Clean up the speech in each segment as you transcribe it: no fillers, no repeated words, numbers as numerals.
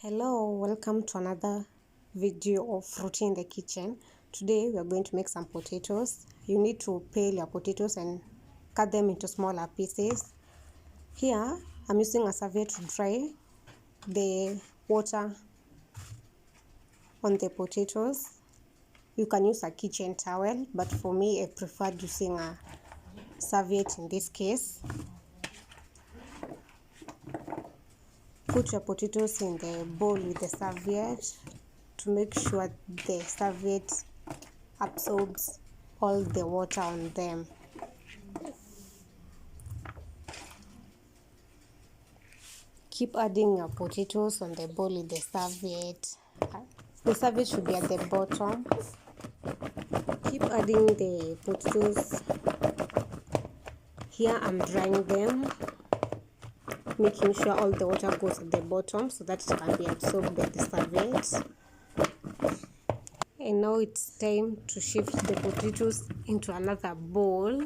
Hello, welcome to another video of Fruity in the Kitchen. Today we are going to make some potatoes. You need to peel your potatoes and cut them into smaller pieces. Here I'm using a serviette to dry the water on the potatoes. You can use a kitchen towel, but for me I preferred using a serviette in this case. Put your potatoes in the bowl with the serviette to make sure the serviette absorbs all the water on them. Keep adding your potatoes on the bowl with the serviette. The serviette should be at the bottom. Keep adding the potatoes. Here I'm drying them, making sure all the water goes at the bottom so that it can be absorbed by the serviette. And now it's time to shift the potatoes into another bowl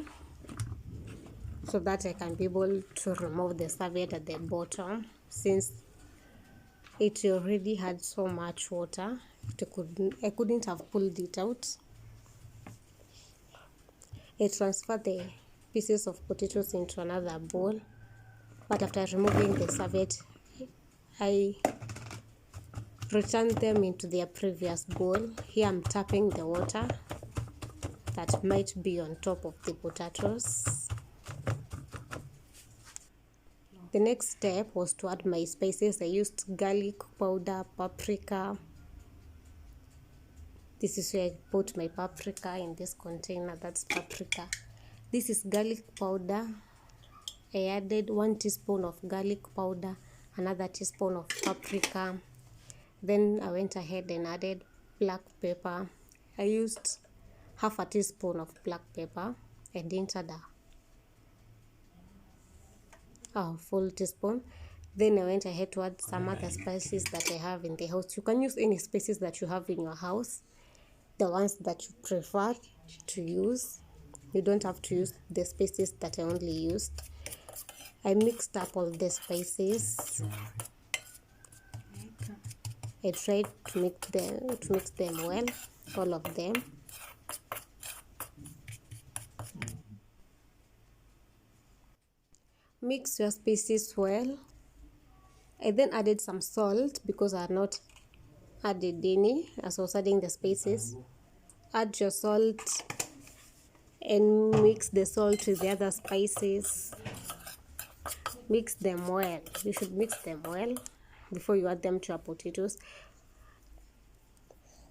so that I can be able to remove the serviette at the bottom, since it already had so much water. I couldn't have pulled it out. I transfer the pieces of potatoes into another bowl, but after removing the serviette, I return them into their previous bowl. Here I'm tapping the water that might be on top of the potatoes. The next step was to add my spices. I used garlic powder, paprika. This is where I put my paprika in this container. That's paprika. This is garlic powder. I added 1 teaspoon of garlic powder, another teaspoon of paprika. Then I went ahead and added black pepper. I used half a teaspoon of black pepper. I didn't add a full teaspoon. Then I went ahead to add some other spices that I have in the house. You can use any spices that you have in your house, the ones that you prefer to use. You don't have to use the spices that I only used. I mixed up all the spices. I tried to mix them well, all of them. Mix your spices well. I then added some salt because I had not added any as I was adding the spices. Add your salt and mix the salt with the other spices. Mix them well. You should mix them well before you add them to your potatoes.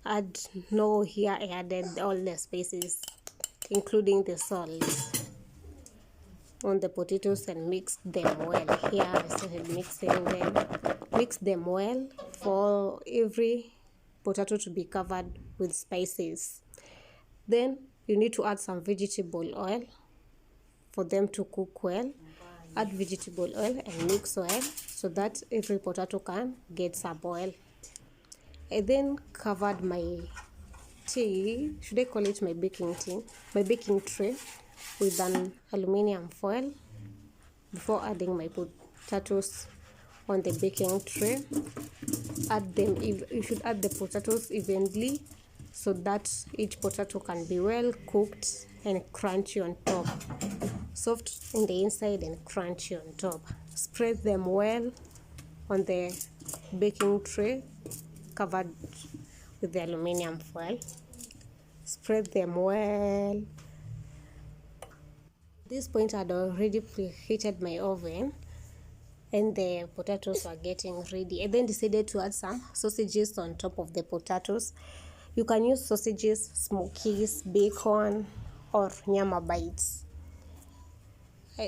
Here I added all the spices, including the salt, on the potatoes and mix them well. Here I started mixing them. Mix them well for every potato to be covered with spices. Then you need to add some vegetable oil for them to cook well. Add vegetable oil and mix well so that every potato can get some oil. I then covered my baking tray with an aluminum foil before adding my potatoes on the baking tray. You should add the potatoes evenly so that each potato can be well cooked and crunchy on top. Soft in the inside and crunchy on top. Spread them well on the baking tray covered with the aluminum foil. Spread them well. At this point I had already preheated my oven and the potatoes were getting ready. I then decided to add some sausages on top of the potatoes. You can use sausages, smokies, bacon, or nyama bites.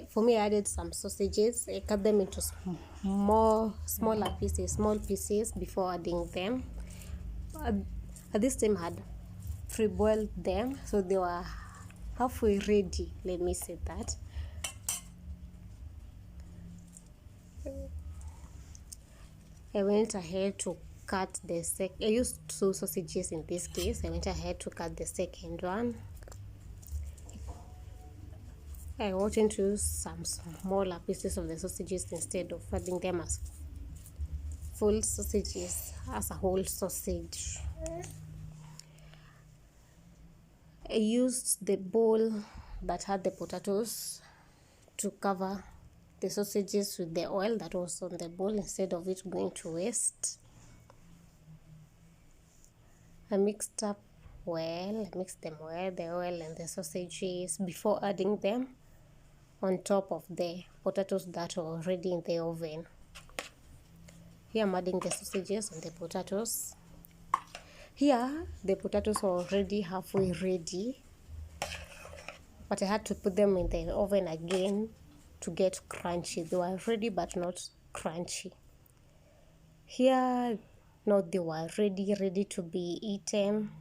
For me, I added some sausages. I cut them into small pieces before adding them. At this time, I had pre-boiled them, so they were halfway ready. Let me say that. I went ahead to cut the second. I used 2 sausages in this case. I went ahead to cut the second one. I wanted to use some smaller pieces of the sausages instead of adding them as full sausages as a whole sausage. I used the bowl that had the potatoes to cover the sausages with the oil that was on the bowl instead of it going to waste. I mixed them well, the oil and the sausages, before adding them on top of the potatoes that were already in the oven. Here I'm adding the sausages and the potatoes. Here the potatoes were already halfway ready, but I had to put them in the oven again to get crunchy. They were ready but not crunchy. Here, now they were ready to be eaten.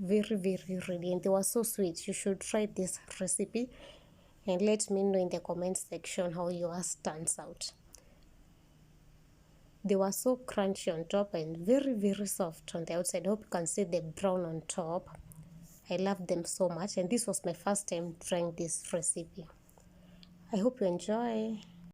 Very ready, and they were so sweet. You should try this recipe and let me know in the comment section how yours turns out. They were so crunchy on top and very soft on the outside. I hope you can see the brown on top. I love them so much, and this was my first time trying this recipe. I hope you enjoy.